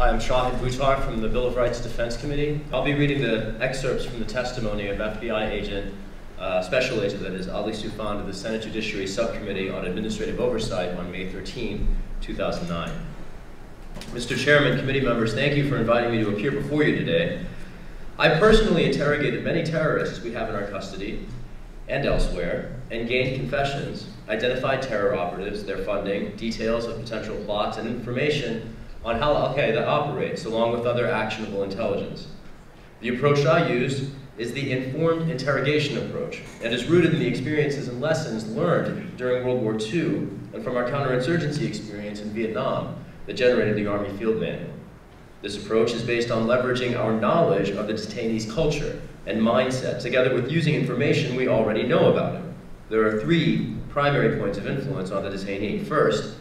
Hi, I'm Shahid Buttar from the Bill of Rights Defense Committee. I'll be reading the excerpts from the testimony of FBI agent, Special Agent, that is, Ali Soufan, of the Senate Judiciary Subcommittee on Administrative Oversight on May 13, 2009. Mr. Chairman, committee members, thank you for inviting me to appear before you today. I personally interrogated many terrorists we have in our custody and elsewhere, and gained confessions, identified terror operatives, their funding, details of potential plots, and information on how Al-Qaeda operates, along with other actionable intelligence. The approach I used is the informed interrogation approach, and is rooted in the experiences and lessons learned during World War II and from our counterinsurgency experience in Vietnam that generated the Army Field Manual. This approach is based on leveraging our knowledge of the detainee's culture and mindset, together with using information we already know about him. There are three primary points of influence on the detainee. First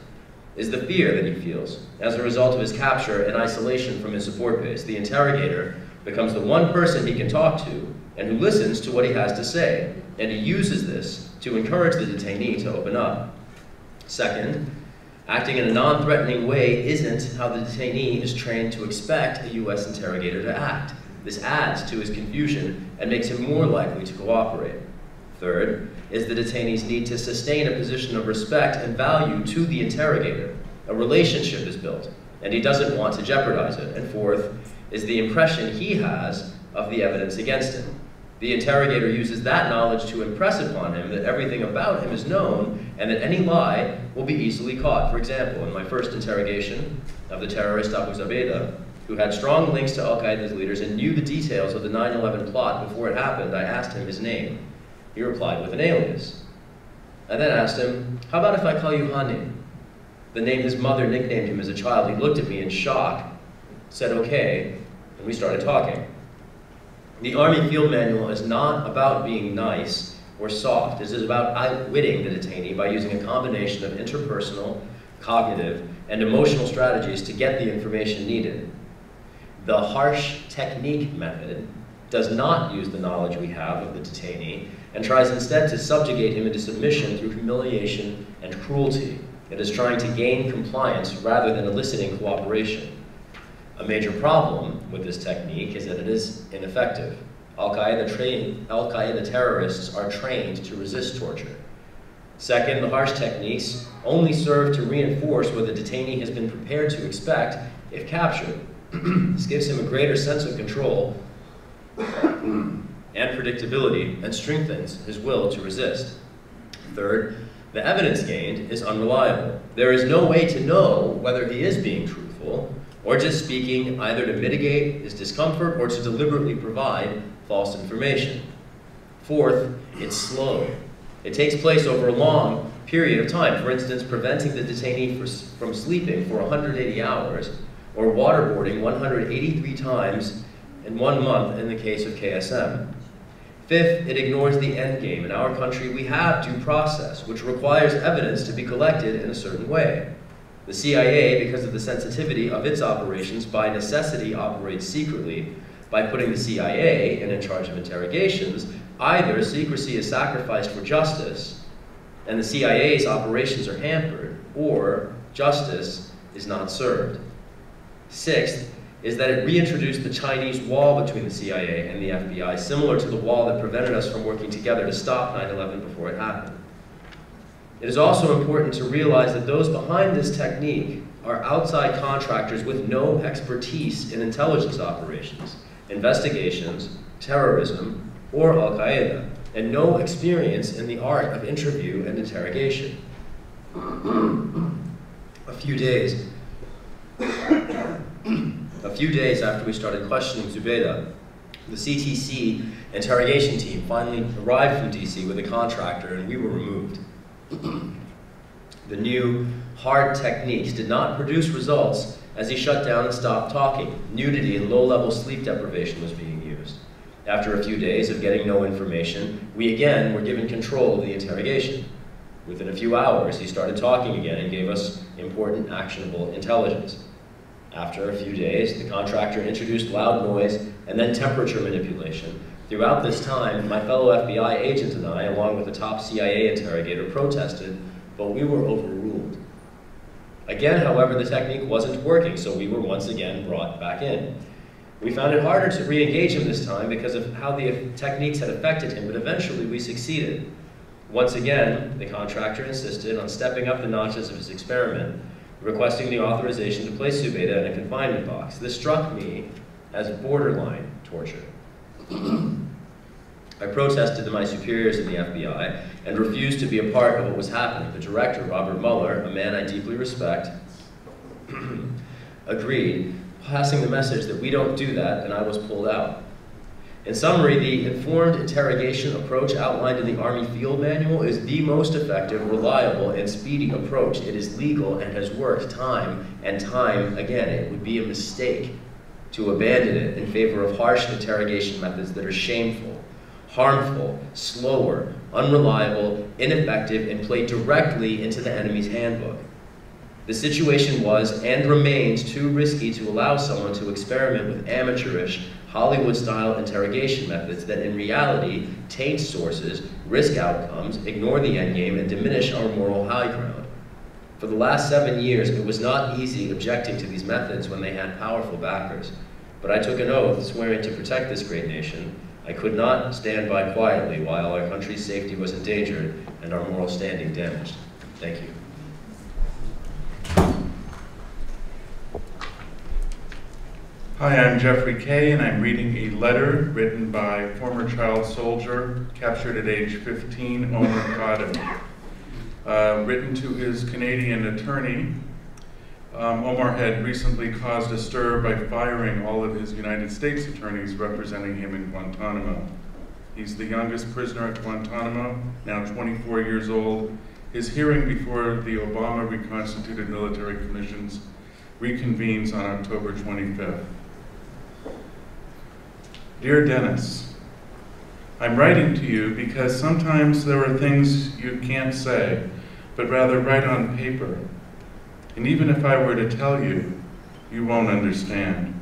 is the fear that he feels as a result of his capture and isolation from his support base. The interrogator becomes the one person he can talk to and who listens to what he has to say, and he uses this to encourage the detainee to open up. Second, acting in a non-threatening way isn't how the detainee is trained to expect a U.S. interrogator to act. This adds to his confusion and makes him more likely to cooperate. Third is the detainee's need to sustain a position of respect and value to the interrogator. A relationship is built, and he doesn't want to jeopardize it. And fourth is the impression he has of the evidence against him. The interrogator uses that knowledge to impress upon him that everything about him is known and that any lie will be easily caught. For example, in my first interrogation of the terrorist Abu Zubaydah, who had strong links to Al-Qaeda's leaders and knew the details of the 9/11 plot before it happened, I asked him his name. He replied with an alias. I then asked him, how about if I call you Hani? The name his mother nicknamed him as a child. He looked at me in shock, said okay, and we started talking. The Army Field Manual is not about being nice or soft. It is about outwitting the detainee by using a combination of interpersonal, cognitive, and emotional strategies to get the information needed. The harsh technique method does not use the knowledge we have of the detainee and tries instead to subjugate him into submission through humiliation and cruelty. It is trying to gain compliance rather than eliciting cooperation. A major problem with this technique is that it is ineffective. Al-Qaeda terrorists are trained to resist torture. Second, the harsh techniques only serve to reinforce what the detainee has been prepared to expect if captured. This gives him a greater sense of control and predictability and strengthens his will to resist. Third, the evidence gained is unreliable. There is no way to know whether he is being truthful or just speaking either to mitigate his discomfort or to deliberately provide false information. Fourth, it's slow. It takes place over a long period of time. For instance, preventing the detainee from sleeping for 180 hours or waterboarding 183 times in 1 month in the case of KSM. Fifth, it ignores the end game. In our country, we have due process, which requires evidence to be collected in a certain way. The CIA, because of the sensitivity of its operations, by necessity operates secretly. By putting the CIA in charge of interrogations, either secrecy is sacrificed for justice, and the CIA's operations are hampered, or justice is not served. Sixth is that it reintroduced the Chinese wall between the CIA and the FBI, similar to the wall that prevented us from working together to stop 9/11 before it happened. It is also important to realize that those behind this technique are outside contractors with no expertise in intelligence operations, investigations, terrorism, or Al-Qaeda, and no experience in the art of interview and interrogation. A few days after we started questioning Zubaydah, the CTC interrogation team finally arrived from DC with a contractor, and we were removed. The new hard techniques did not produce results as he shut down and stopped talking. Nudity and low-level sleep deprivation was being used. After a few days of getting no information, we again were given control of the interrogation. Within a few hours, he started talking again and gave us important, actionable intelligence. After a few days, the contractor introduced loud noise and then temperature manipulation. Throughout this time, my fellow FBI agent and I, along with the top CIA interrogator, protested, but we were overruled. Again, however, the technique wasn't working, so we were once again brought back in. We found it harder to re-engage him this time because of how the techniques had affected him, but eventually we succeeded. Once again, the contractor insisted on stepping up the notches of his experiment, requesting the authorization to place Zubeda in a confinement box. This struck me as borderline torture. I protested to my superiors in the FBI and refused to be a part of what was happening. The director, Robert Mueller, a man I deeply respect, agreed, passing the message that we don't do that, and I was pulled out. In summary, the informed interrogation approach outlined in the Army Field Manual is the most effective, reliable, and speedy approach. It is legal and has worked time and time again. It would be a mistake to abandon it in favor of harsh interrogation methods that are shameful, harmful, slower, unreliable, ineffective, and play directly into the enemy's handbook. The situation was and remains too risky to allow someone to experiment with amateurish, Hollywood-style interrogation methods that in reality taint sources, risk outcomes, ignore the endgame, and diminish our moral high ground. For the last 7 years, it was not easy objecting to these methods when they had powerful backers. But I took an oath swearing to protect this great nation. I could not stand by quietly while our country's safety was endangered and our moral standing damaged. Thank you. Hi, I'm Jeffrey Kay, and I'm reading a letter written by former child soldier, captured at age 15, Omar Khadem. Written to his Canadian attorney. Omar had recently caused a stir by firing all of his United States attorneys representing him in Guantanamo. He's the youngest prisoner at Guantanamo, now 24 years old. His hearing before the Obama reconstituted military commissions reconvenes on October 25th. Dear Dennis, I'm writing to you because sometimes there are things you can't say, but rather write on paper. And even if I were to tell you, you won't understand.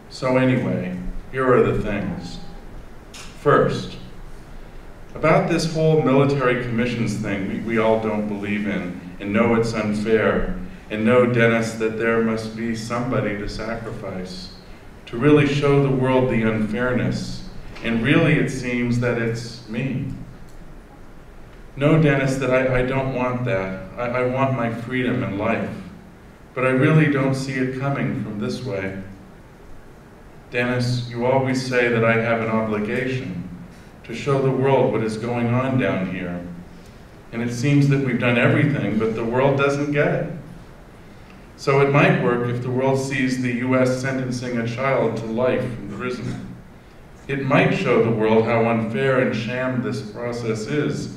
So anyway, here are the things. First, about this whole military commissions thing we all don't believe in and know it's unfair and know, Dennis, that there must be somebody to sacrifice to really show the world the unfairness. And really it seems that it's me. Know, Dennis, that I don't want that. I want my freedom and life. But I really don't see it coming from this way. Dennis, you always say that I have an obligation to show the world what is going on down here. And it seems that we've done everything, but the world doesn't get it. So it might work if the world sees the U.S. sentencing a child to life in prison. It might show the world how unfair and sham this process is.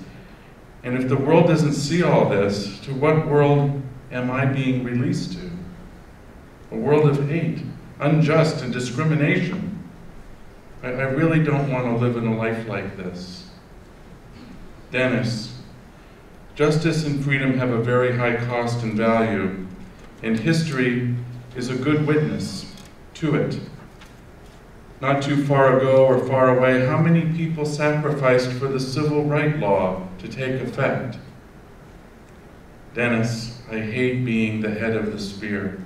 And if the world doesn't see all this, to what world am I being released to? A world of hate, unjust, and discrimination. I really don't want to live in a life like this. Dennis, justice and freedom have a very high cost and value, and history is a good witness to it. Not too far ago or far away, how many people sacrificed for the civil rights law to take effect? Dennis, I hate being the head of the spear.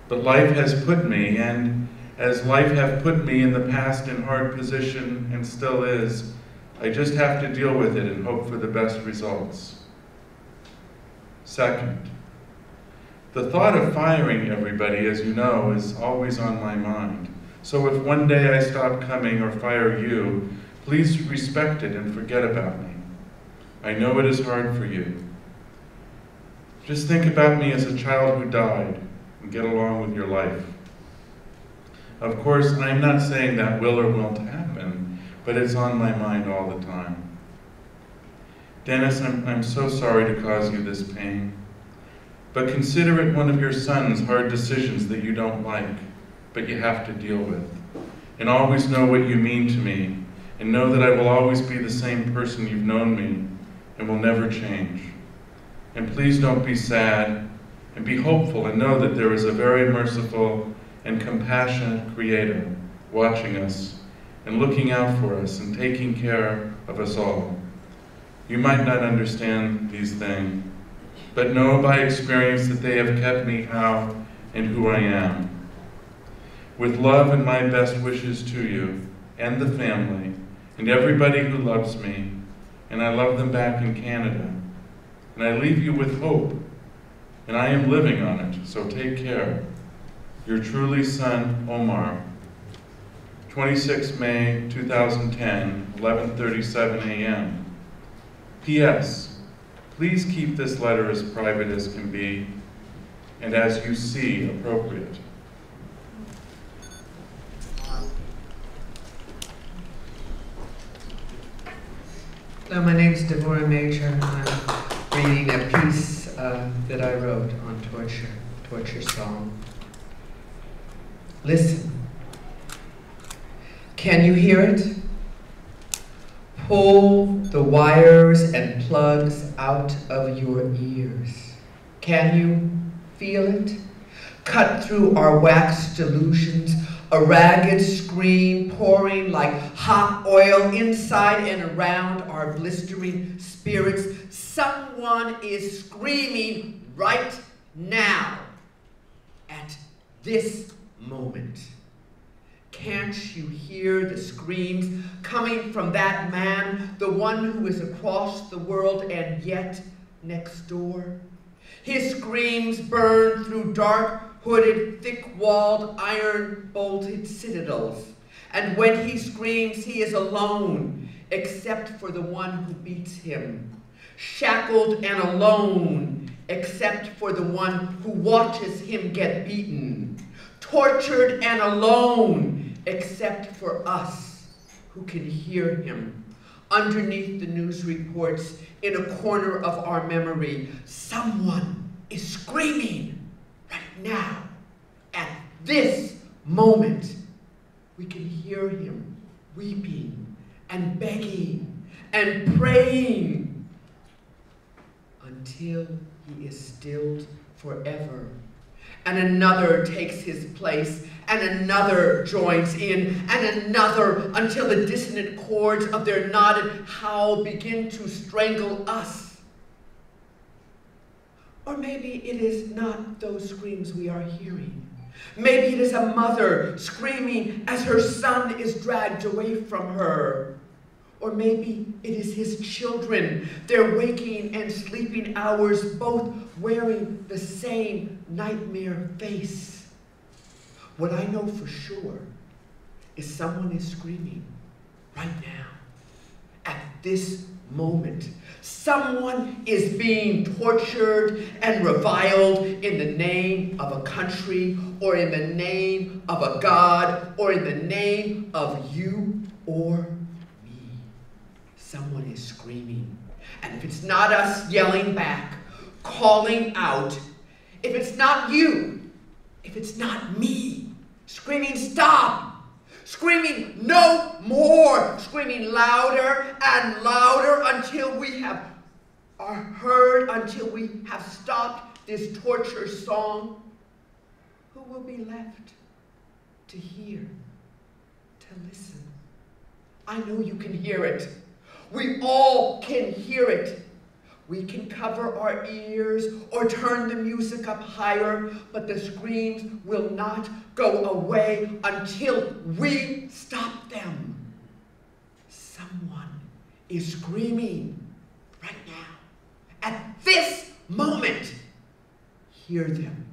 But life has put me, and as life have put me in the past in hard position and still is, I just have to deal with it and hope for the best results. Second, the thought of firing everybody, as you know, is always on my mind. So if one day I stop coming or fire you, please respect it and forget about me. I know it is hard for you. Just think about me as a child who died and get along with your life. Of course, I'm not saying that will or won't happen, but it's on my mind all the time. Dennis, I'm so sorry to cause you this pain, but consider it one of your son's hard decisions that you don't like, but you have to deal with. And always know what you mean to me, and know that I will always be the same person you've known me, and will never change. And please don't be sad, and be hopeful, and know that there is a very merciful and compassionate Creator watching us, and looking out for us, and taking care of us all. You might not understand these things, but know by experience that they have kept me how and who I am. With love and my best wishes to you and the family and everybody who loves me, and I love them back in Canada, and I leave you with hope, and I am living on it, so take care. Your truly son, Omar. 26 May 2010, 11:37 a.m. P.S. Please keep this letter as private as can be, and as you see appropriate. Hello, my name is Deborah Major, and I'm reading a piece that I wrote on torture song. Listen. Can you hear it? Pull the wires and plugs out of your ears. Can you feel it? Cut through our wax delusions, a ragged scream pouring like hot oil inside and around our blistering spirits. Someone is screaming right now, at this moment. Can't you hear the screams coming from that man, the one who is across the world and yet next door? His screams burn through dark, hooded, thick-walled, iron-bolted citadels. And when he screams, he is alone, except for the one who beats him. Shackled and alone, except for the one who watches him get beaten. Tortured and alone, except for us who can hear him. Underneath the news reports, in a corner of our memory, someone is screaming right now. At this moment, we can hear him weeping and begging and praying until he is stilled forever. And another takes his place, and another joins in, and another, until the dissonant chords of their knotted howl begin to strangle us. Or maybe it is not those screams we are hearing. Maybe it is a mother screaming as her son is dragged away from her. Or maybe it is his children, their waking and sleeping hours both wearing the same nightmare face. What I know for sure is someone is screaming right now, at this moment. Someone is being tortured and reviled in the name of a country, or in the name of a God, or in the name of you or someone is screaming. And if it's not us yelling back, calling out, if it's not you, if it's not me, screaming stop, screaming no more, screaming louder and louder until we are heard, until we have stopped this torture song, who will be left to hear, to listen? I know you can hear it. We all can hear it. We can cover our ears or turn the music up higher, but the screams will not go away until we stop them. Someone is screaming right now. At this moment, hear them.